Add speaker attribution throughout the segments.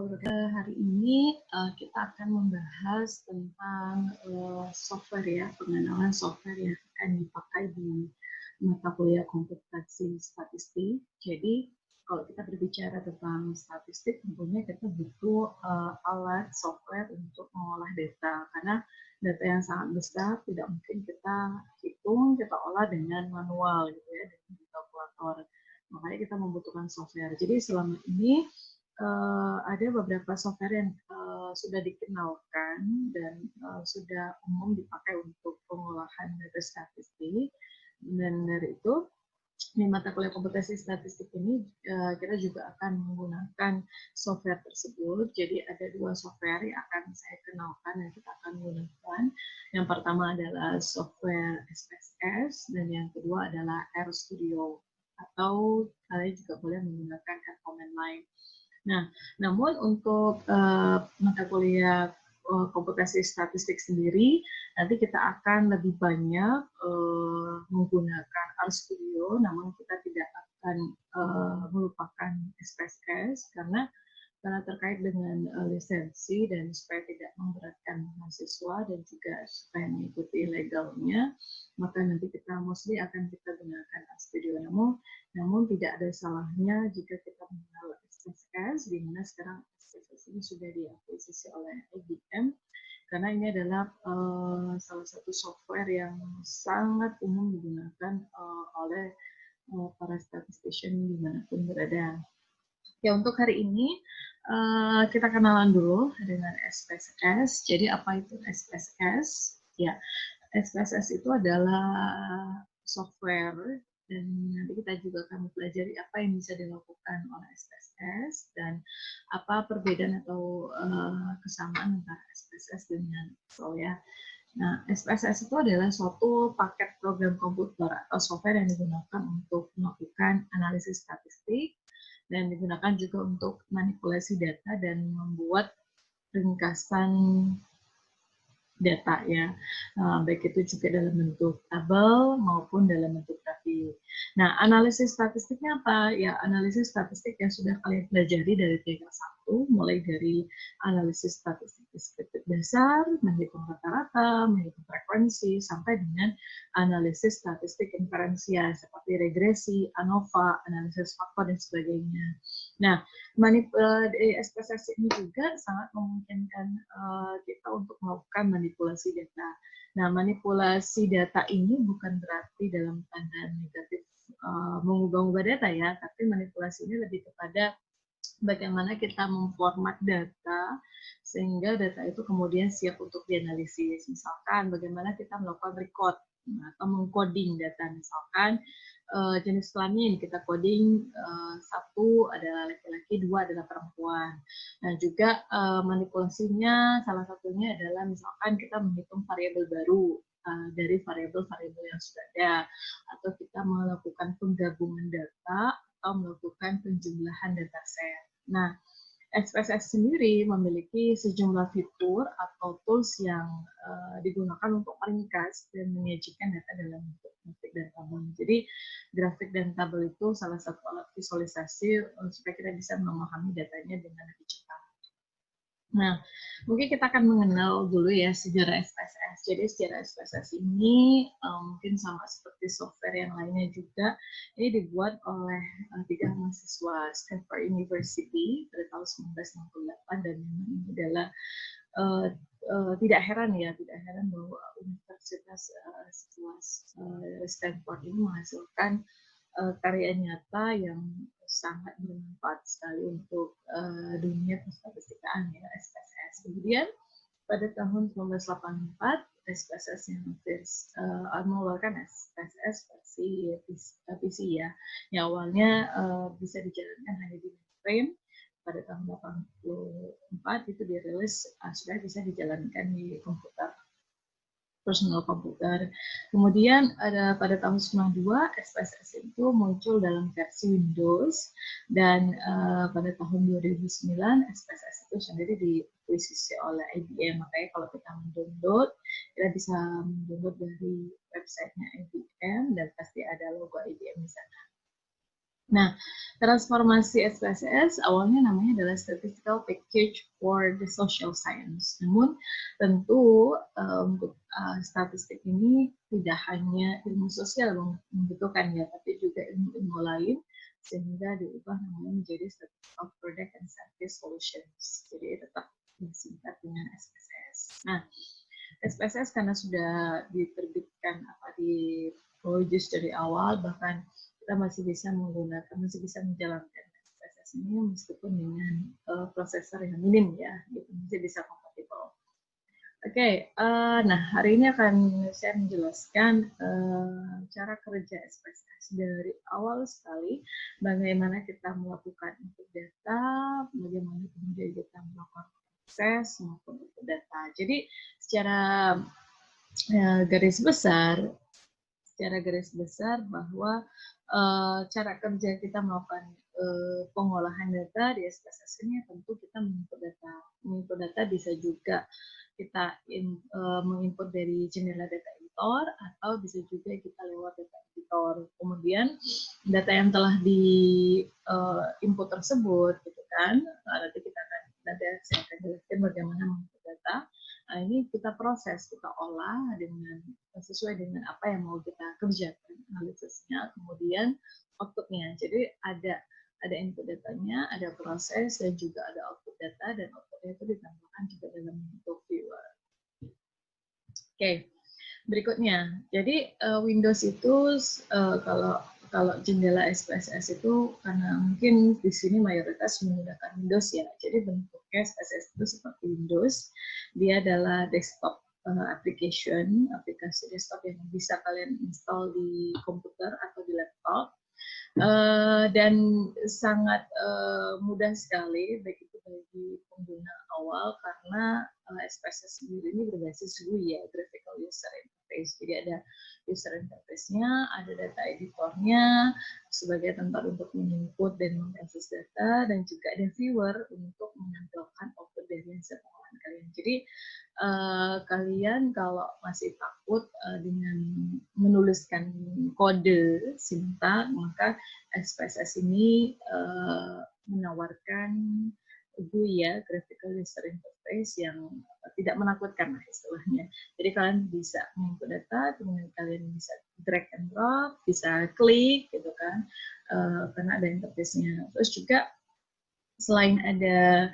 Speaker 1: Hari ini kita akan membahas tentang software ya, pengenalan software yang akan dipakai di mata kuliah komputasi statistik. Jadi kalau kita berbicara tentang statistik, tentunya kita butuh alat software untuk mengolah data, karena data yang sangat besar tidak mungkin kita hitung, kita olah dengan manual gitu ya, dengan kalkulator. Makanya kita membutuhkan software. Jadi selama ini ada beberapa software yang sudah dikenalkan dan sudah umum dipakai untuk pengolahan data statistik. Dan dari itu di mata kuliah komputasi statistik ini kita juga akan menggunakan software tersebut. Jadi ada dua software yang akan saya kenalkan dan kita akan gunakan. Yang pertama adalah software SPSS dan yang kedua adalah RStudio, atau kalian juga boleh menggunakan Command Line. Nah, namun untuk mata kuliah komputasi statistik sendiri, nanti kita akan lebih banyak menggunakan RStudio, namun kita tidak akan melupakan SPSS karena terkait dengan lisensi dan supaya tidak memberatkan mahasiswa dan juga supaya mengikuti legalnya, maka nanti kita mostly akan kita gunakan RStudio. Namun tidak ada salahnya jika kita mengenal SPSS, di mana sekarang SPSS ini sudah diakuisisi oleh IBM, karena ini adalah salah satu software yang sangat umum digunakan oleh para statistician dimanapun berada. Ya, untuk hari ini kita kenalan dulu dengan SPSS. Jadi apa itu SPSS? Ya, SPSS itu adalah software dan nanti kita juga akan mempelajari apa yang bisa dilakukan oleh SPSS dan apa perbedaan atau kesamaan antara SPSS dengan Excel ya. Nah, SPSS itu adalah suatu paket program komputer atau software yang digunakan untuk melakukan analisis statistik dan digunakan juga untuk manipulasi data dan membuat ringkasan data ya, baik itu juga dalam bentuk tabel maupun dalam bentuk grafik. Nah, analisis statistiknya apa? Ya, analisis statistik yang sudah kalian pelajari dari tingkat 1, mulai dari analisis statistik deskriptif dasar, menghitung rata-rata, menghitung frekuensi, sampai dengan analisis statistik inferensial seperti regresi, ANOVA, analisis faktor, dan sebagainya. Nah, SPSS ini juga sangat memungkinkan kita untuk melakukan manipulasi data. Nah, manipulasi data ini bukan berarti dalam tanda negatif mengubah-ubah data ya, tapi manipulasi ini lebih kepada bagaimana kita memformat data sehingga data itu kemudian siap untuk dianalisis. Misalkan bagaimana kita melakukan record atau mengcoding data, misalkan jenis kelamin kita coding 1 adalah laki-laki, 2 adalah perempuan. Nah, juga manipulasinya salah satunya adalah misalkan kita menghitung variabel baru dari variabel-variabel yang sudah ada, atau kita melakukan penggabungan data atau melakukan penjumlahan dataset. Nah, SPSS sendiri memiliki sejumlah fitur atau tools yang digunakan untuk meringkas dan menyajikan data dalam bentuk grafik dan tabel. Jadi grafik dan tabel itu salah satu alat visualisasi supaya kita bisa memahami datanya dengan lebih cepat. Nah, mungkin kita akan mengenal dulu ya sejarah SPSS. Jadi sejarah SPSS ini mungkin sama seperti software yang lainnya juga. Ini dibuat oleh 3 mahasiswa Stanford University pada tahun 1968 dan ini adalah tidak heran bahwa Universitas sekelas Stanford ini menghasilkan karya nyata yang sangat bermanfaat sekali untuk dunia kestatistikaan ya, SPSS. Kemudian pada tahun 1984 SPSS yang mengeluarkan SPSS versi PC ya. Yang awalnya bisa dijalankan hanya di mainframe. Pada tahun 84 itu dirilis sudah bisa dijalankan di komputer, personal komputer. Kemudian pada tahun 92 SPSS itu muncul dalam versi Windows dan pada tahun 2009 SPSS itu sendiri diakuisisi oleh IBM. Makanya kalau kita mendownload, kita bisa mendownload dari websitenya IBM dan pasti ada logo IBM di sana. Nah, transformasi SPSS awalnya namanya adalah Statistical Package for the Social Science. Namun tentu untuk statistik ini tidak hanya ilmu sosial membutuhkan ya, tapi juga ilmu-ilmu lain sehingga diubah namanya menjadi Statistical Product and Service Solutions. Jadi tetap disingkat dengan SPSS. Nah, SPSS karena sudah diterbitkan di Projus dari awal, bahkan kita masih bisa menjalankan SPSS ini meskipun dengan prosesor yang minim ya, gitu, masih bisa kompatibel. Oke, nah hari ini akan saya menjelaskan cara kerja SPSS dari awal sekali, bagaimana kita melakukan input data, bagaimana kemudian kita melakukan proses maupun input data. Jadi secara garis besar bahwa cara kerja kita melakukan pengolahan data di SPSS ini tentu kita menginput data bisa juga kita menginput dari jendela data editor atau bisa juga kita lewat data editor. Kemudian data yang telah di input tersebut, gitu kan, nanti saya akan jelaskan bagaimana menginput data. Nah, ini kita proses, kita olah sesuai dengan apa yang mau kita kerjakan analisisnya, kemudian outputnya. Jadi ada input datanya, ada proses, dan juga ada output data, dan outputnya itu ditambahkan juga dalam bentuk viewer. Oke, berikutnya. Jadi Windows itu kalau jendela SPSS itu karena mungkin di sini mayoritas menggunakan Windows ya. Jadi bentuknya SPSS itu seperti Windows. Dia adalah desktop aplikasi desktop yang bisa kalian install di komputer atau di laptop. Dan sangat mudah sekali baik itu bagi pengguna awal karena SPSS sendiri ini berbasis GUI ya, Graphical User Interface. Jadi ada user interface-nya, ada data editornya sebagai tempat untuk menginput dan memproses data, dan juga ada viewer untuk menampilkan output dari hasil pengolahan kalian. Jadi kalian kalau masih takut dengan menuliskan kode sintak, maka SPSS ini menawarkan GUI ya, Graphical User Interface, yang tidak menakutkan lah istilahnya. Jadi kalian bisa menginput data, kemudian kalian bisa drag and drop, bisa klik gitu kan, karena ada interface-nya. Terus juga selain ada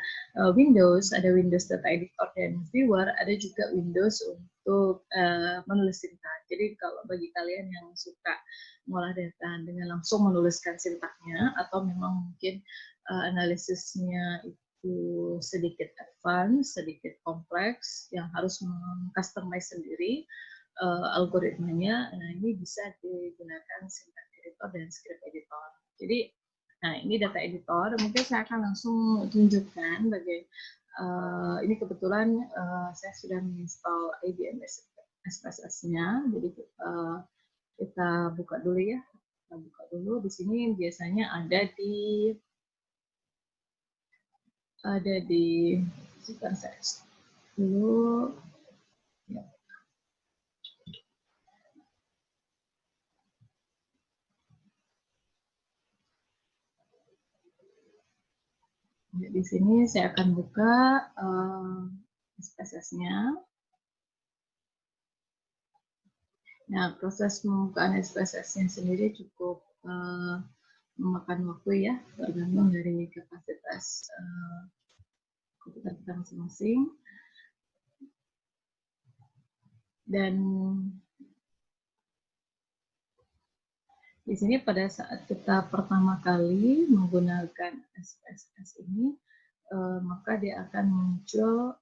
Speaker 1: Windows Data Editor dan Viewer, ada juga Windows untuk menulis sintak. Jadi kalau bagi kalian yang suka mengolah data dengan langsung menuliskan sintaknya, atau memang mungkin analisisnya itu sedikit advance, sedikit kompleks, yang harus meng-customize sendiri algoritmanya, nah ini bisa digunakan sintak editor dan script editor. Jadi nah, ini data editor. Mungkin saya akan langsung tunjukkan ini kebetulan saya sudah menginstal IBM SPSS-nya. Jadi kita buka dulu ya. Kita buka dulu. Di sini biasanya ada di sebentar saya dulu. Ya. Di sini saya akan buka SPSS-nya. Nah, proses pembukaan SPSS-nya sendiri cukup memakan waktu ya, tergantung dari kapasitas komputer kita masing-masing. Dan di sini pada saat kita pertama kali menggunakan SPSS ini, maka dia akan muncul,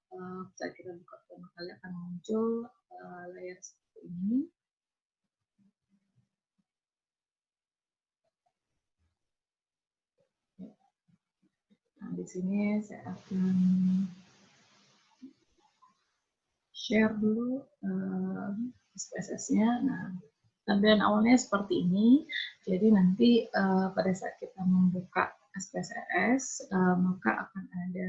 Speaker 1: saat kita buka pertama kali akan muncul layar seperti ini. Nah, di sini saya akan share dulu SPSS-nya. Nah, tampilan awalnya seperti ini. Jadi nanti pada saat kita membuka SPSS, maka akan ada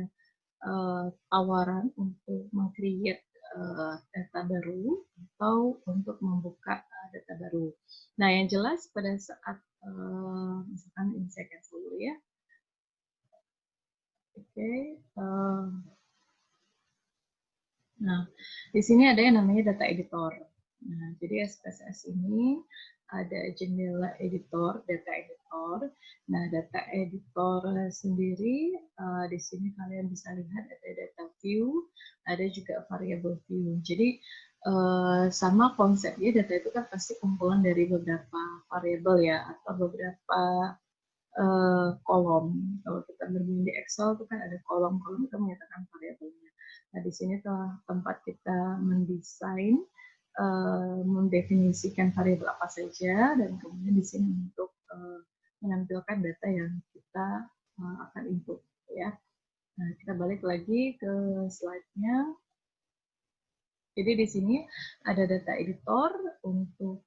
Speaker 1: tawaran untuk meng-create data baru atau untuk membuka data baru. Nah, yang jelas pada saat misalkan ini saya cancel dulu ya. Oke. Nah, di sini ada yang namanya data editor. Nah, jadi SPSS ini ada jendela editor, data editor. Nah, data editor sendiri di sini kalian bisa lihat ada data view, ada juga variable view. Jadi sama konsepnya, data itu kan pasti kumpulan dari beberapa variabel ya, atau beberapa kolom. Kalau kita bermain di Excel itu kan ada kolom-kolom itu menyatakan variabelnya. Nah, di sini telah tempat kita mendesain, mendefinisikan variabel apa saja, dan kemudian di sini untuk menampilkan data yang kita akan input, ya. Nah, kita balik lagi ke slide-nya. Jadi di sini ada data editor untuk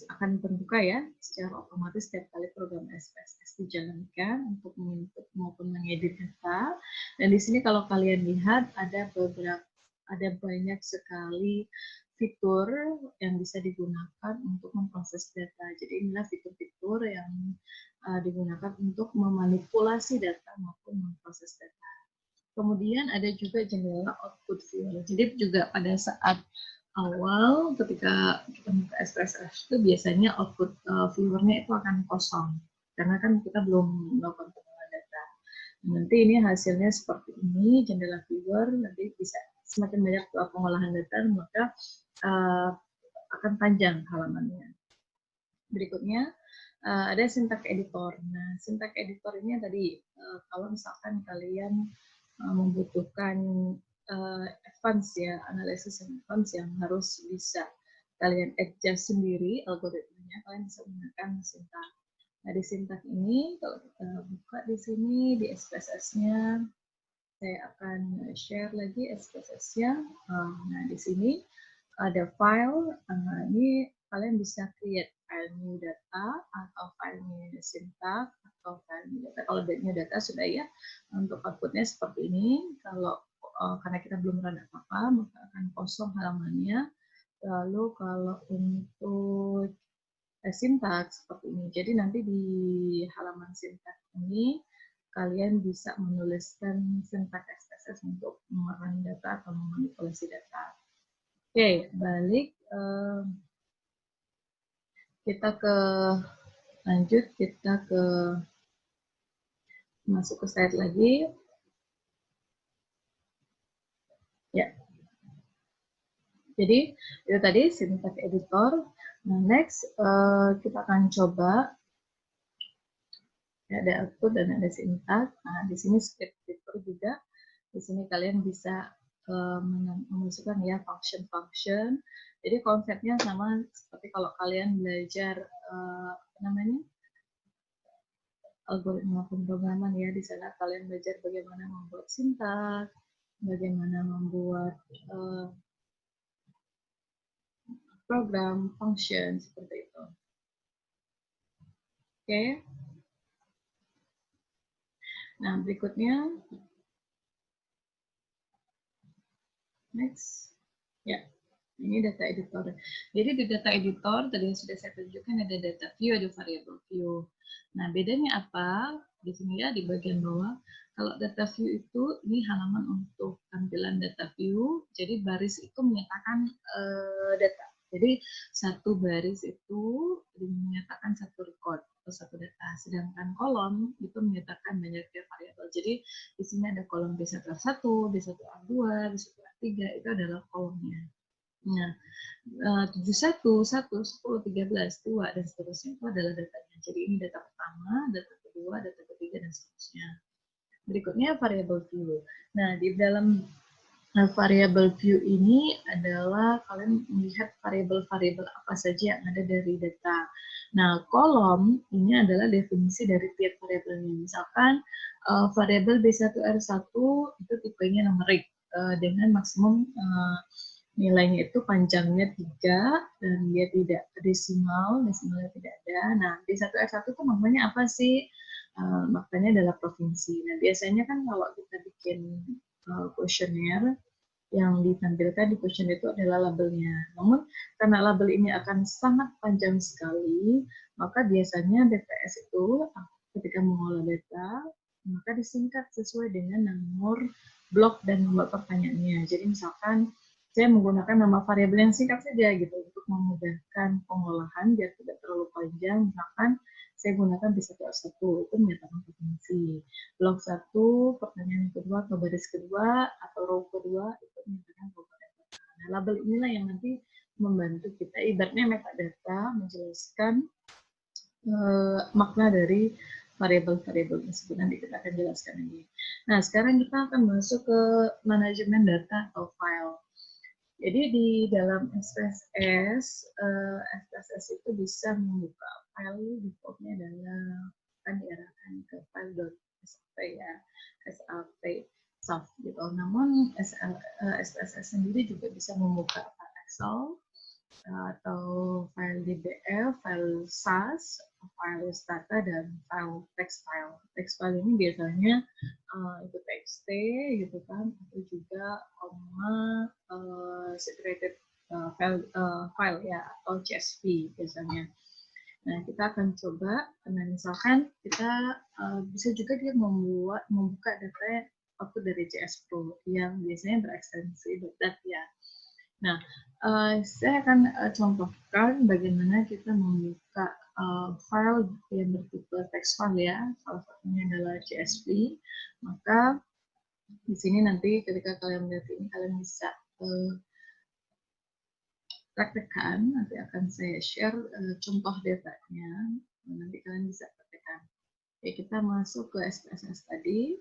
Speaker 1: akan terbuka ya secara otomatis setiap kali program SPSS dijalankan untuk menginput maupun mengedit data. Dan di sini kalau kalian lihat ada banyak sekali fitur yang bisa digunakan untuk memproses data. Jadi inilah fitur-fitur yang digunakan untuk memanipulasi data maupun memproses data. Kemudian ada juga jendela output viewer. Jadi juga pada saat awal ketika kita buka SPSS itu biasanya output viewernya itu akan kosong karena kan kita belum melakukan pengolahan data. Nanti ini hasilnya seperti ini, jendela viewer, nanti bisa semakin banyak pengolahan data maka akan panjang halamannya. Berikutnya ada syntax editor. Nah, syntax editor ini tadi kalau misalkan kalian membutuhkan advance ya, analisis yang advance yang harus bisa kalian adjust sendiri algoritmanya, kalian bisa menggunakan syntax. Nah, di syntax ini kalau kita buka di sini di SPSS-nya, saya akan share lagi SPSS-nya. Nah, di sini ada file, ini kalian bisa create file new data atau file new syntax atau file new data. Kalau new data sudah ya, untuk outputnya seperti ini. Kalau karena kita belum run apa-apa, maka akan kosong halamannya. Lalu kalau untuk syntax seperti ini. Jadi nanti di halaman syntax ini kalian bisa menuliskan syntax SPSS untuk merun data atau memanipulasi data. Oke, balik kita ke lanjut, kita ke masuk ke slide lagi. Ya. Jadi itu tadi syntax editor. Nah, next kita akan coba ya, ada output dan ada syntax. Nah, di sini script editor juga. Di sini kalian bisa memasukkan ya function-function. Jadi konsepnya sama seperti kalau kalian belajar apa namanya algoritma pemrograman ya. Di sana kalian belajar bagaimana membuat syntax, bagaimana membuat program, function seperti itu. Oke. Nah, berikutnya next. Ya. Ini data editor. Jadi di data editor tadi yang sudah saya tunjukkan ada data view, ada variable view. Nah, bedanya apa? Di sini ya di bagian bawah. Kalau data view itu ini halaman untuk tampilan data view. Jadi baris itu menyatakan data. Jadi satu baris itu menyatakan satu record atau satu data. Sedangkan kolom itu menyatakan banyaknya variabel. Jadi di sini ada kolom B1R1, B1R2, B1R3 itu adalah kolomnya. Nah, 71, 1, 10, 13, 2, dan seterusnya itu adalah datanya. Jadi ini data pertama, data kedua, data ketiga, dan seterusnya. Berikutnya variable view. Nah, di dalam variable view ini adalah kalian melihat variabel-variabel apa saja yang ada dari data. Nah, kolom ini adalah definisi dari tiap variabelnya. Misalkan variabel B1R1 itu tipenya numerik dengan maksimum nilainya itu panjangnya 3 dan dia tidak desimalnya tidak ada. Nah, B1R1 itu maknanya apa sih? Maknanya adalah provinsi. Nah, biasanya kan kalau kita bikin kuesioner yang ditampilkan di question itu adalah labelnya. Namun karena label ini akan sangat panjang sekali, maka biasanya DTS itu ketika mengolah data, maka disingkat sesuai dengan nomor blok dan nomor pertanyaannya. Jadi misalkan saya menggunakan nama variabel yang singkat saja gitu untuk memudahkan pengolahan biar tidak terlalu panjang. Misalkan saya gunakan B1A1 itu menyatakan potensi. Blok 1, pertanyaan kedua atau baris kedua atau row kedua itu menyatakan komponen. Nah, label inilah yang nanti membantu kita, ibaratnya metadata menjelaskan makna dari variabel-variabel tersebut. Nanti kita akan jelaskan lagi. Nah, sekarang kita akan masuk ke manajemen data atau file. Jadi di dalam SPSS, SPSS itu bisa membuka file defaultnya adalah akan diarahkan ke file.sap ya, SAP soft gitu. Namun SPSS sendiri juga bisa membuka file Excel atau file DBF, file SAS, file data, dan file text file. Text file ini biasanya itu TXT gitu kan, atau juga separated file ya, atau CSV biasanya. Nah, kita akan coba, nah misalkan kita bisa juga dia membuka data output dari CS Pro yang biasanya berekstensi .dat ya. Nah, saya akan contohkan bagaimana kita membuka file yang bertipe text file ya, salah satunya adalah CSV. Maka di sini nanti ketika kalian melihat ini, kalian bisa praktekkan. Nanti akan saya share contoh datanya, nanti kalian bisa praktekkan. Oke, kita masuk ke SPSS tadi.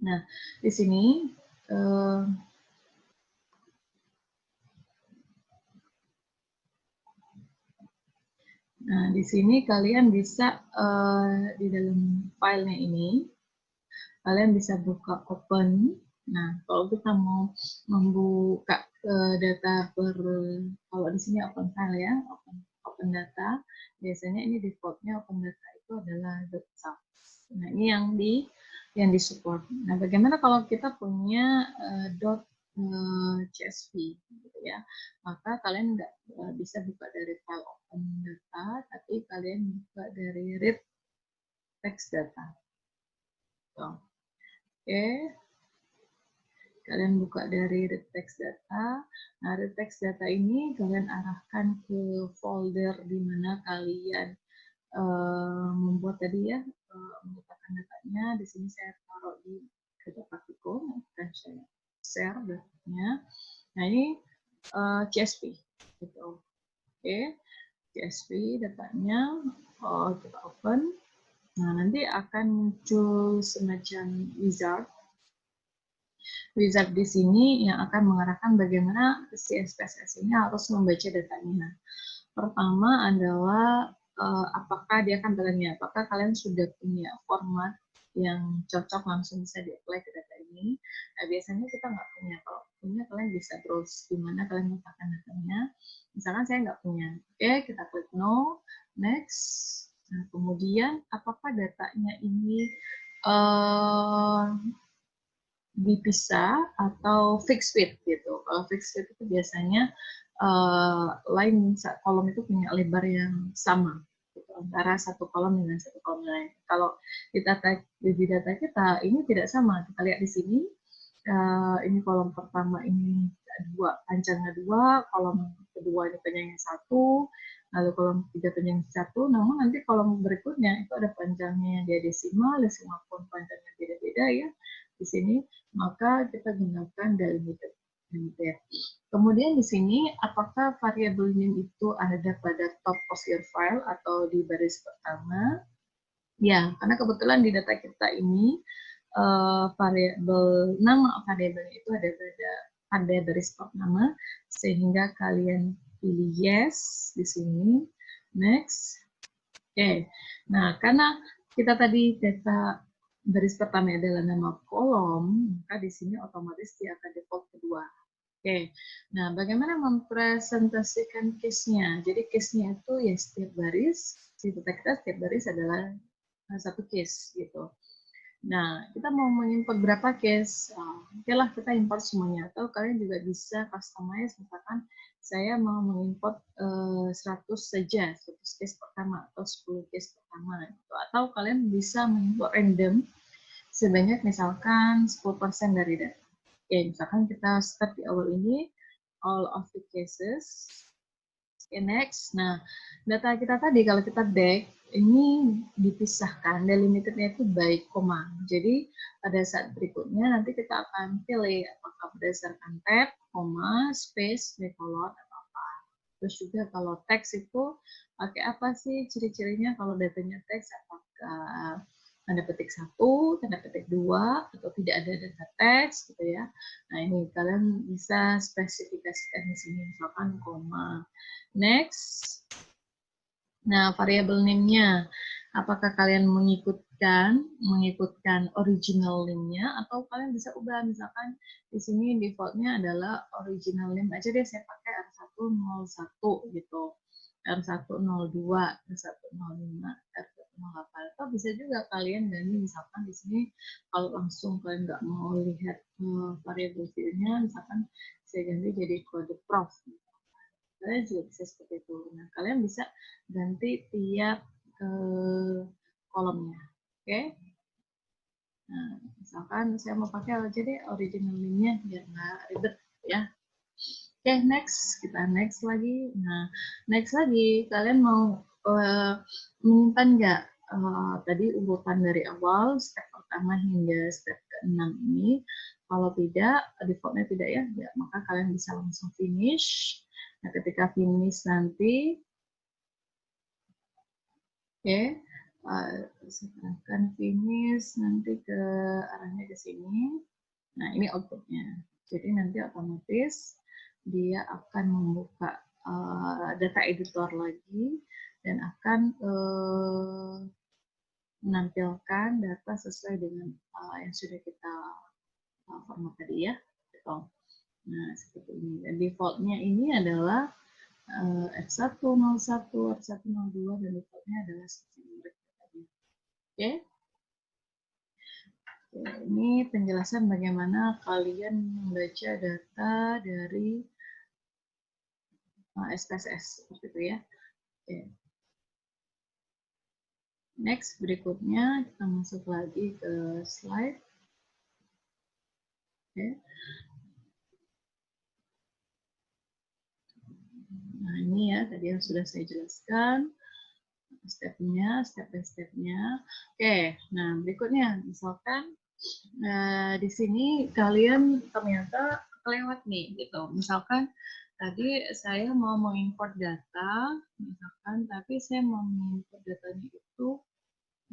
Speaker 1: Nah, di sini nah, di sini kalian bisa di dalam filenya ini, kalian bisa buka open. Nah, kalau kita mau membuka data kalau di sini open file ya, open data, biasanya ini defaultnya open data itu adalah .sap. Nah, ini yang disupport. Nah, bagaimana kalau kita punya .csv gitu ya, maka kalian nggak bisa buka dari file open data, tapi kalian buka dari read text data. So, oke, kalian buka dari read text data. Nah, read text data ini kalian arahkan ke folder di mana kalian membuat tadi ya, meletakkan datanya. Di sini saya taruh di Data Praktikum, dan saya share datanya. Nah, ini CSV gitu. Oke, CSV datanya kita open. Nah, nanti akan muncul semacam wizard di sini yang akan mengarahkan bagaimana si SPSS ini harus membaca datanya. Pertama adalah apakah dia akan bertanya, apakah kalian sudah punya format yang cocok langsung bisa di-apply ke data ini. Nah, biasanya kita nggak punya. Kalau punya, kalian bisa browse di mana kalian letakkan datanya. Misalkan saya nggak punya. Oke, kita klik no, next. Nah, kemudian apakah datanya ini dipisah atau fixed width gitu. Kalau fixed width itu biasanya line kolom itu punya lebar yang sama gitu, antara satu kolom dengan satu kolom lain. Kalau di data kita ini tidak sama. Kita lihat di sini, ini kolom pertama ini panjangnya 2, kolom kedua ini panjangnya 1, lalu kolom ketiga panjangnya 1. Namun nanti kolom berikutnya itu ada panjangnya yang dia desimal pun panjangnya beda-beda ya di sini. Maka kita gunakan delimiter. Kemudian di sini, apakah variabel name itu ada pada top of your file atau di baris pertama? Ya, karena kebetulan di data kita ini nama variabel itu ada baris pertama, sehingga kalian pilih yes di sini. Next. Oke. Nah, karena kita tadi data baris pertama adalah nama kolom, maka di sini otomatis dia akan default kedua. Oke, nah bagaimana mempresentasikan case-nya? Jadi case-nya itu ya setiap baris, di data kita setiap baris adalah satu case gitu. Nah, kita mau mengimport berapa case? Oke lah, kita import semuanya. Atau kalian juga bisa customize, misalkan saya mau mengimport 100 saja, 100 case pertama atau 10 case pertama. Gitu. Atau kalian bisa mengimport random sebanyak misalkan 10% dari data. Oke, misalkan kita start di awal ini, all of the cases. Oke, next. Nah, data kita tadi kalau kita back, ini dipisahkan, delimitednya itu by koma. Jadi, pada saat berikutnya nanti kita akan pilih apakah berdasarkan tab, koma, space, semicolon, atau apa. Terus juga kalau teks itu pakai apa sih ciri-cirinya kalau datanya teks, apakah tanda petik 1, tanda petik 2, atau tidak ada data teks gitu ya. Nah, ini kalian bisa spesifikasikan di sini, misalkan koma. Next. Nah, variabel name-nya. Apakah kalian mengikutkan original name-nya atau kalian bisa ubah, misalkan di sini default-nya adalah original name aja deh, saya pakai R101 gitu. R102, R105, R108. Atau bisa juga kalian ganti, misalkan di sini kalau langsung kalian nggak mau lihat variabel view-nya, misalkan saya ganti jadi kode prof. Kalian juga bisa seperti itu. Nah, kalian bisa ganti tiap kolomnya. Oke? Okay? Nah, misalkan saya mau pakai aja deh original link-nya biar nggak ribet ya. Oke, okay, next. Kita next lagi. Nah, next lagi, kalian mau menyimpan nggak tadi urutan dari awal, step pertama hingga step ke-6 ini? Kalau tidak, defaultnya tidak ya, maka kalian bisa langsung finish. Nah, ketika finish nanti, oke, silahkan finish nanti ke arahnya ke sini. Nah, ini outputnya. Jadi nanti otomatis dia akan membuka data editor lagi dan akan menampilkan data sesuai dengan yang sudah kita format tadi ya. Gitu. Nah, seperti ini. Dan defaultnya ini adalah F101, F102, dan defaultnya adalah numeric. Oke. Ini penjelasan bagaimana kalian membaca data dari SPSS seperti itu ya. Oke. Next, berikutnya kita masuk lagi ke slide. Oke. Nah, ini ya tadi yang sudah saya jelaskan step-nya, step by step-nya. Oke, nah berikutnya misalkan di sini kalian ternyata kelewat nih gitu. Misalkan tadi saya mau mengimport data, misalkan, tapi saya mau mengimport datanya itu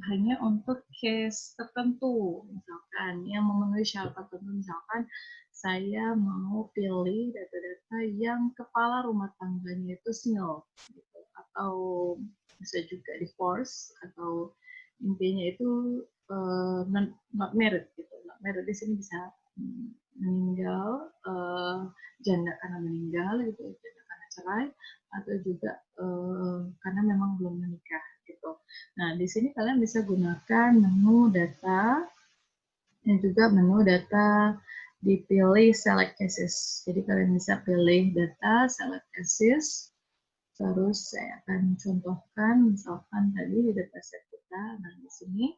Speaker 1: hanya untuk case tertentu, misalkan yang memenuhi syarat tertentu, misalkan saya mau pilih data-data yang kepala rumah tangganya itu single, gitu. Atau bisa juga divorce, atau intinya itu not married, gitu. Not married di sini bisa meninggal, janda karena meninggal, gitu, janda karena cerai, atau juga karena memang belum menikah, gitu. Nah, di sini kalian bisa gunakan menu data dan juga menu data dipilih select cases. Jadi kalian bisa pilih data, select cases. Terus saya akan contohkan misalkan tadi di dataset kita. Nah, di sini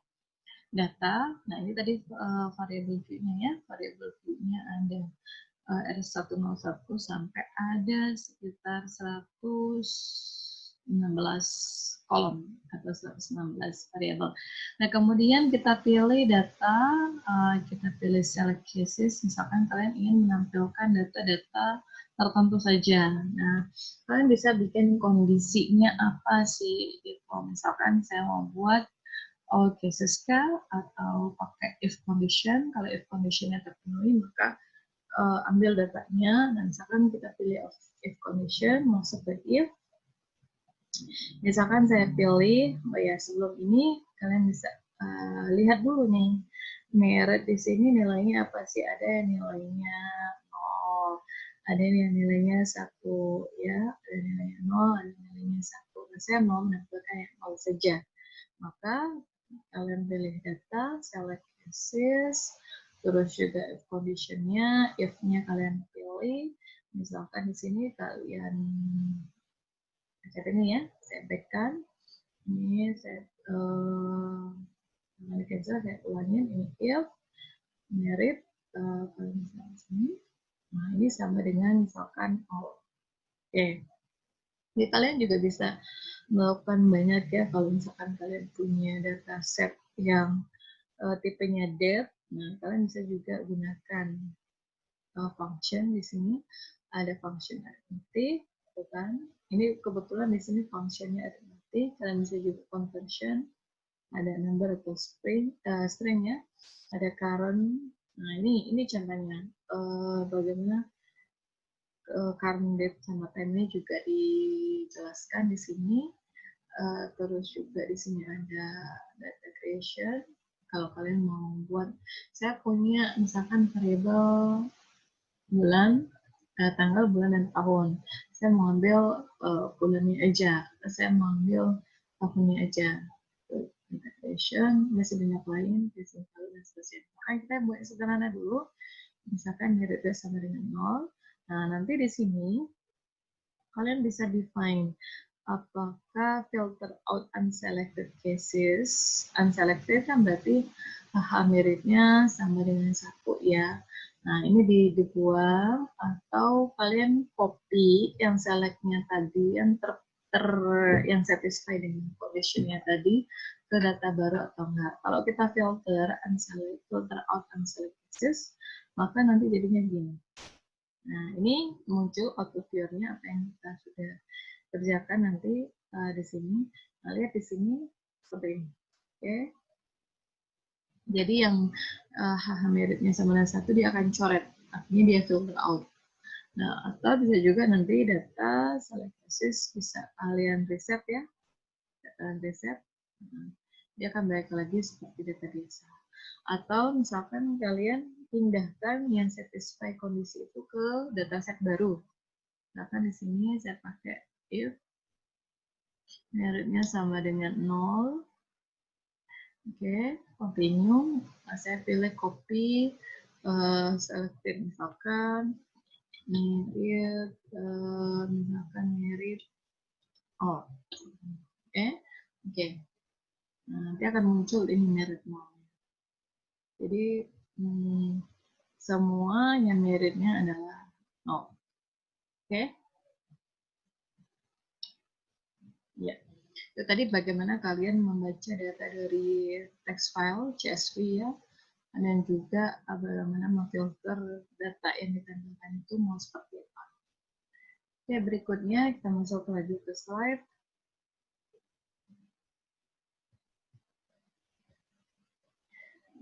Speaker 1: data. Nah, ini tadi variable view-nya ya. Variable view-nya ada R101 sampai ada sekitar 116 kolom atau 116 variabel. Nah, kemudian kita pilih data, kita pilih select cases, misalkan kalian ingin menampilkan data-data tertentu saja. Nah, kalian bisa bikin kondisinya apa sih gitu. Misalkan saya mau buat all cases kah atau pakai if condition. Kalau if conditionnya terpenuhi, maka ambil datanya dan misalkan kita pilih if condition masuk ke if, misalkan saya pilih ya sebelum ini kalian bisa lihat dulu nih merit di sini nilainya apa sih, ada yang nilainya 0, ada yang nilainya 1 ya, ada nilainya 0, ada nilainya 1. Nah, saya mau menampilkan yang 0 saja, maka Kalian pilih data, select cases, terus juga if conditionnya, if-nya kalian pilih. Misalkan di sini kalian chat ini ya, saya backkan. Ini saya cancel, saya ulangin ini if merit kalian misalkan sini. Nah ini sama dengan misalkan all. Oke. Jadi kalian juga bisa melakukan banyak ya kalau misalkan kalian punya dataset yang tipenya depth. Nah, kalian bisa juga gunakan function di sini. Ada function arithmetic, gitu kan? Ini kebetulan di sini functionnya arithmetic. Kalian bisa juga conversion. Ada number atau string ya. Ada current. Nah, ini contohnya. Bagaimana current date sama time-nya juga dijelaskan di sini. Terus juga di sini ada data creation. Kalau kalian mau buat, saya punya misalkan variabel bulan, tanggal, bulan, dan tahun. Saya mau ambil bulannya aja, saya mau ambil tahunnya aja. Data creation, masih banyak lain, dan seterusnya. Makanya kita buat sederhana dulu. Misalkan meritnya sama dengan 0. Nah, nanti di sini kalian bisa define apakah filter out unselected cases. Unselected kan berarti meritnya sama dengan 1 ya. Nah, ini dibuang atau kalian copy yang selectnya tadi yang satisfy dengan conditionnya tadi ke data baru atau enggak. Kalau kita filter out unselected cases, maka nanti jadinya gini. Nah, ini muncul auto viewer-nya apa yang kita sudah kerjakan nanti di sini. Nah, lihat di sini seperti ini. Oke. Jadi yang meritnya sama dengan 1 dia akan coret. Artinya dia filter out. Nah, atau bisa juga nanti data select cases bisa kalian reset ya. Kalian reset. Dia akan balik lagi seperti data biasa. Atau misalkan kalian pindahkan yang satisfy kondisi itu ke dataset baru. Misalkan di sini saya pakai if meritnya sama dengan 0. Oke, continue. Saya pilih copy, selected misalkan merit, misalkan merit. Oh, oke. Nah, nanti akan muncul ini merit 0. Jadi semua yang meritnya adalah 0. Oke. Ya. Itu tadi bagaimana kalian membaca data dari text file CSV ya, dan juga bagaimana memfilter data yang ditampilkan itu mau seperti apa. Oke, berikutnya kita masuk lagi ke slide.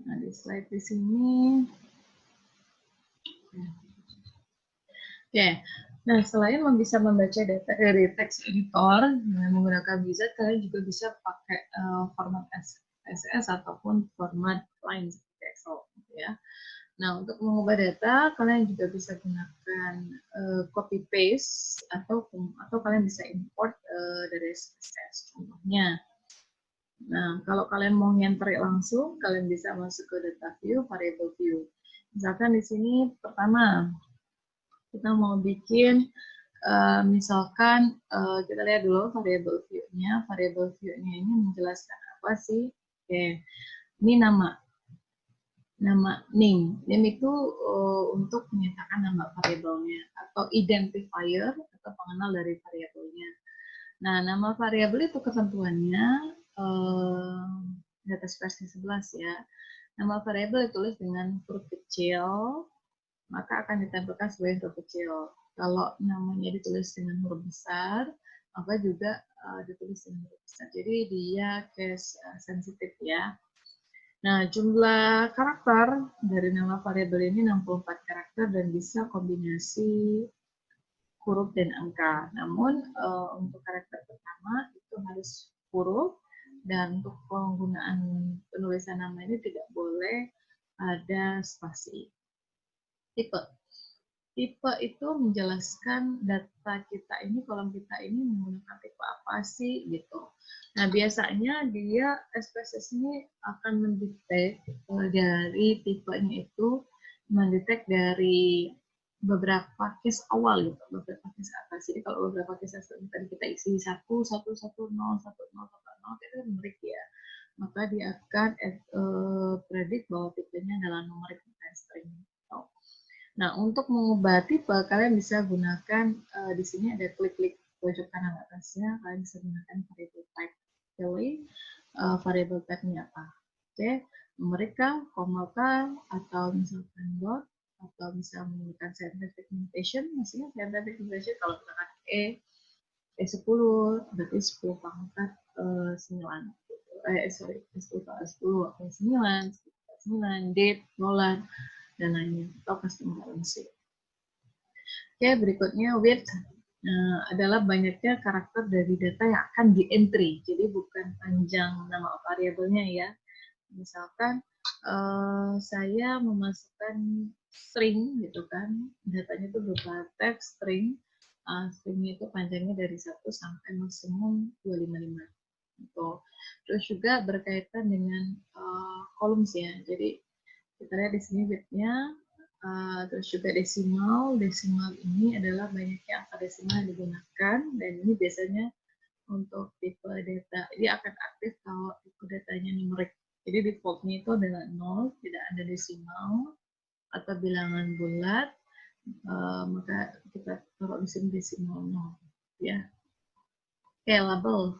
Speaker 1: Nah, di slide di sini. Oke, nah selain bisa membaca data dari text editor dengan menggunakan wizard, kalian juga bisa pakai format CSS ataupun format lain seperti Excel, gitu ya. Nah, untuk mengubah data, kalian juga bisa gunakan copy paste atau kalian bisa import dari CSS. Contohnya, nah kalau kalian mau ngenter langsung, kalian bisa masuk ke data view, variable view. Misalkan di sini pertama kita mau bikin misalkan kita lihat dulu variable view-nya. Variable view-nya ini menjelaskan apa sih? Oke, ini nama name. Name itu untuk menyatakan nama variabelnya atau identifier atau pengenal dari variabelnya. Nah, nama variabel itu ketentuannya di atas versi 11 ya. Nama variabel ditulis dengan huruf kecil, maka akan ditempelkan sebagai huruf kecil. Kalau namanya ditulis dengan huruf besar, maka juga ditulis dengan huruf besar. Jadi dia case sensitif ya. Nah, jumlah karakter dari nama variabel ini 64 karakter dan bisa kombinasi huruf dan angka. Namun untuk karakter pertama itu harus huruf, dan untuk penggunaan penulisan nama ini tidak boleh ada spasi. Tipe tipe itu menjelaskan data kita ini, kolom kita ini menggunakan tipe apa sih gitu. Nah, biasanya dia SPSS ini akan mendetek dari tipenya itu, mendetek dari beberapa case awal gitu, beberapa case atas. Jadi kalau beberapa case atas tadi kita isi 1, 1, 1, 0, 1, 0, 1, 0, itu numerik ya. Maka dia akan predik bahwa tipenya adalah numerik bukan string. Nah, untuk mengubah tipe, kalian bisa gunakan di sini ada klik-klik pojok kanan atasnya, kalian bisa gunakan variable type. Pilih variable type-nya apa. Oke, mereka, koma atau misalkan dot, atau bisa menggunakan scientific notation. Maksudnya scientific notation kalau misalkan E10, berarti 10 pangkat 9. Sorry, 10 pangkat 10, 9, 9, date, dolar, dan lainnya, atau custom currency. Oke, berikutnya width adalah banyaknya karakter dari data yang akan di-entry. Jadi bukan panjang nama variabelnya ya. Misalkan saya memasukkan string gitu kan, datanya itu berupa teks string. Stringnya itu panjangnya dari 1 sampai maksimum 255. Gitu. Terus juga berkaitan dengan columns ya. Jadi kita lihat di sini width-nya. Terus juga desimal ini adalah banyaknya angka desimal yang digunakan, dan ini biasanya untuk tipe data, dia akan aktif kalau tipe datanya numerik. Jadi defaultnya itu adalah 0, tidak ada desimal atau bilangan bulat, maka kita taruh di sini desimal 0 ya. Oke, label.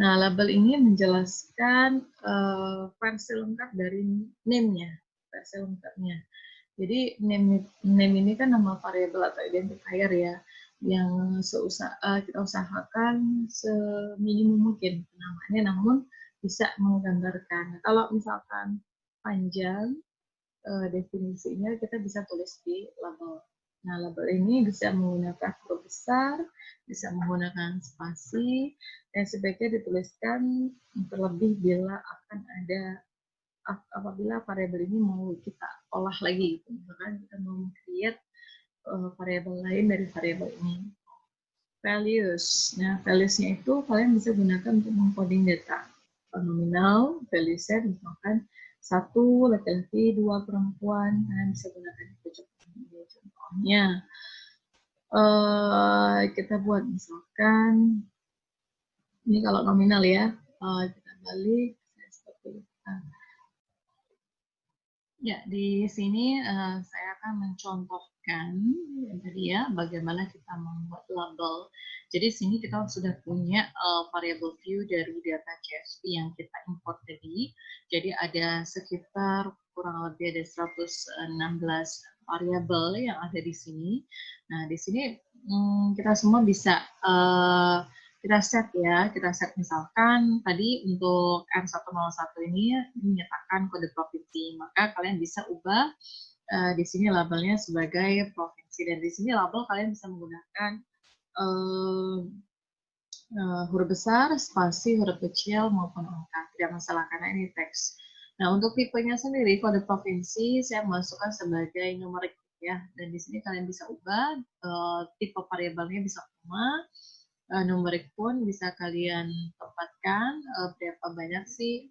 Speaker 1: Nah, label ini menjelaskan versi lengkap dari name-nya, versi lengkapnya. Jadi name ini kan nama variabel atau identifier ya, yang kita usahakan seminimum mungkin namanya, namun bisa menggambarkan. Kalau misalkan panjang definisinya, kita bisa tulis di label. Nah, label ini bisa menggunakan huruf besar, bisa menggunakan spasi, dan sebaiknya dituliskan terlebih bila akan ada apabila variabel ini mau kita olah lagi, misalkan kita mau create variabel lain dari variabel ini. Values. Nah, values-nya itu kalian bisa gunakan untuk mengcoding data. Nominal, values-nya misalkan 1 laki-laki, 2 perempuan, kalian bisa gunakan itu contohnya. Kita buat misalkan ini kalau nominal ya, kita balik seperti itu. Ya, di sini saya akan mencontohkan tadi ya bagaimana kita membuat label. Jadi sini kita sudah punya variable view dari data CSV yang kita import tadi. Jadi ada sekitar kurang lebih ada 116 variabel yang ada di sini. Nah, di sini kita semua bisa kita set misalkan tadi untuk R101 ini menyatakan kode provinsi, maka kalian bisa ubah di sini labelnya sebagai provinsi, dan di sini label kalian bisa menggunakan huruf besar, spasi, huruf kecil maupun angka, tidak masalah karena ini teks. Nah, untuk tipenya sendiri kode provinsi saya masukkan sebagai numerik ya, dan di sini kalian bisa ubah tipe variabelnya bisa koma. Numerik pun bisa kalian tempatkan berapa banyak sih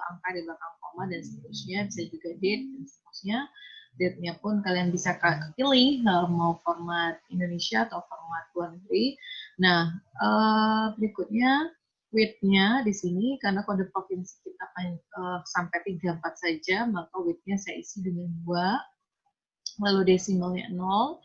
Speaker 1: angka di belakang koma dan seterusnya, bisa juga date dan seterusnya. Date-nya pun kalian bisa pilih mau format Indonesia atau format luar negeri. Nah, berikutnya width-nya di sini karena kode provinsi kita sampai 34 saja, maka width-nya saya isi dengan 2. Lalu desimalnya 0,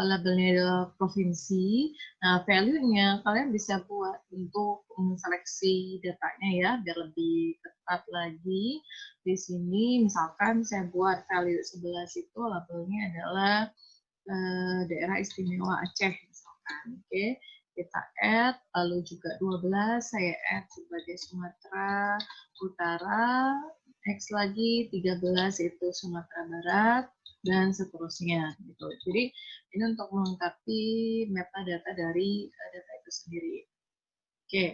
Speaker 1: labelnya adalah provinsi. Nah, value-nya kalian bisa buat untuk seleksi datanya ya, biar lebih ketat lagi. Di sini misalkan saya buat value 11 itu labelnya adalah daerah istimewa Aceh misalkan. Oke, kita add, lalu juga 12 saya add sebagai Sumatera Utara, X lagi 13 itu Sumatera Barat, dan seterusnya gitu. Jadi ini untuk melengkapi metadata dari data itu sendiri. Oke.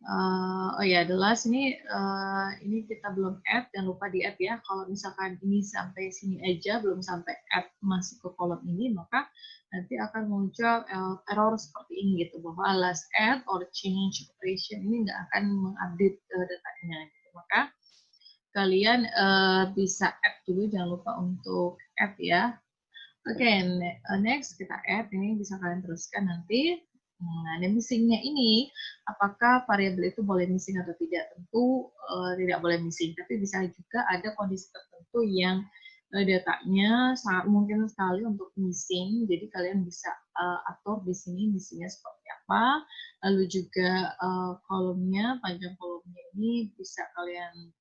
Speaker 1: Oh ya, the last ini kita belum add, jangan lupa di add ya. Kalau misalkan ini sampai sini aja, belum sampai add masuk ke kolom ini, maka nanti akan muncul error seperti ini gitu, bahwa last add or change operation ini nggak akan mengupdate datanya. Gitu. Maka kalian bisa add dulu, jangan lupa untuk add ya. Oke, next kita add, ini bisa kalian teruskan nanti. Nah, ada missingnya ini, apakah variabel itu boleh missing atau tidak? Tentu tidak boleh missing, tapi bisa juga ada kondisi tertentu yang datanya sangat mungkin sekali untuk missing. Jadi kalian bisa atur di sini missingnya seperti apa. Lalu juga kolomnya, panjang kolomnya ini bisa kalian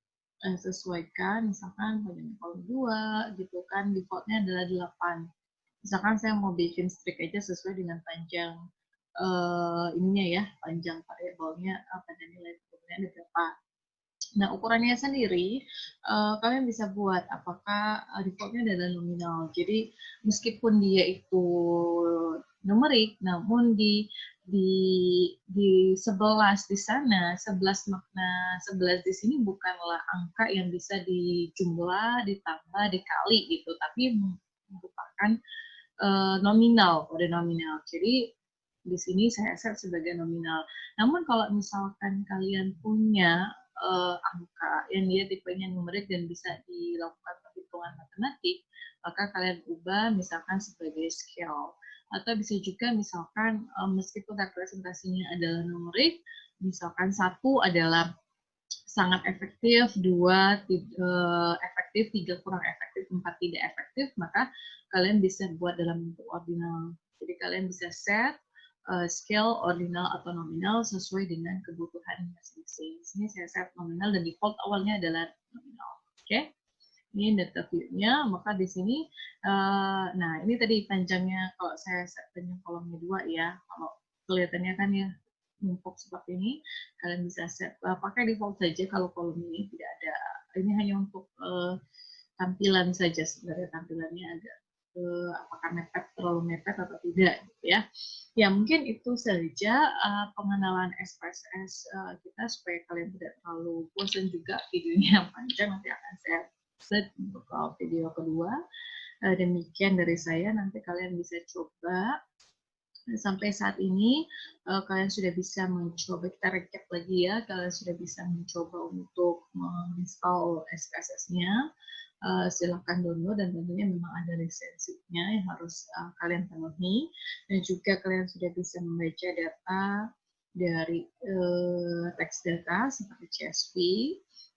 Speaker 1: sesuaikan, misalkan panjang kolom 2 gitu kan, defaultnya adalah 8. Misalkan saya mau bikin string aja sesuai dengan panjang ininya ya, panjang variabelnya pada nilai kemudian ada berapa. Nah, ukurannya sendiri kalian bisa buat apakah defaultnya adalah nominal. Jadi meskipun dia itu numerik, namun di 11 di sana, 11 makna 11 di sini bukanlah angka yang bisa dijumlah, ditambah, dikali gitu, tapi merupakan nominal, kode nominal. Jadi di sini saya set sebagai nominal. Namun kalau misalkan kalian punya angka yang dia tipenya numerik dan bisa dilakukan perhitungan matematik, maka kalian ubah misalkan sebagai scale. Atau bisa juga misalkan meskipun representasinya adalah numerik, misalkan 1 adalah sangat efektif, 2 efektif, 3 kurang efektif, 4 tidak efektif, maka kalian bisa buat dalam bentuk ordinal. Jadi kalian bisa set scale, ordinal, atau nominal sesuai dengan kebutuhan masing-masing. Di sini saya set nominal dan default awalnya adalah nominal. Oke, ini data view-nya, maka di sini, nah ini tadi panjangnya, kalau saya set panjang kolomnya 2 ya, kalau kelihatannya kan ya, numpuk seperti ini, kalian bisa set pakai default saja kalau kolom ini tidak ada. Ini hanya untuk tampilan saja sebenarnya, tampilannya agak apakah mepet, terlalu mepet atau tidak gitu ya. Ya mungkin itu saja pengenalan SPSS kita supaya kalian tidak terlalu bosan juga videonya yang panjang, nanti akan saya set untuk video kedua. Demikian dari saya, nanti kalian bisa coba. Sampai saat ini kalian sudah bisa mencoba, kita recap lagi ya, kalian sudah bisa mencoba untuk menginstall SPSS-nya. Silahkan download dan tentunya memang ada lisensinya yang harus kalian penuhi, dan juga kalian sudah bisa membaca data dari teks data seperti CSV,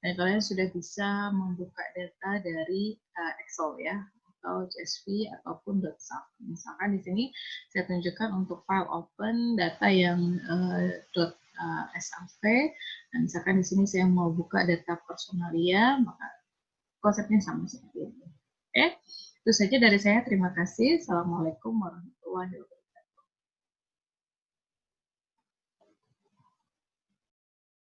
Speaker 1: dan kalian sudah bisa membuka data dari Excel ya, atau CSV ataupun .sap. Misalkan di sini saya tunjukkan untuk file open data yang .sav. Nah, misalkan di sini saya mau buka data personalia, maka konsepnya sama seperti ini. Oke, itu saja dari saya. Terima kasih. Assalamualaikum warahmatullahi wabarakatuh.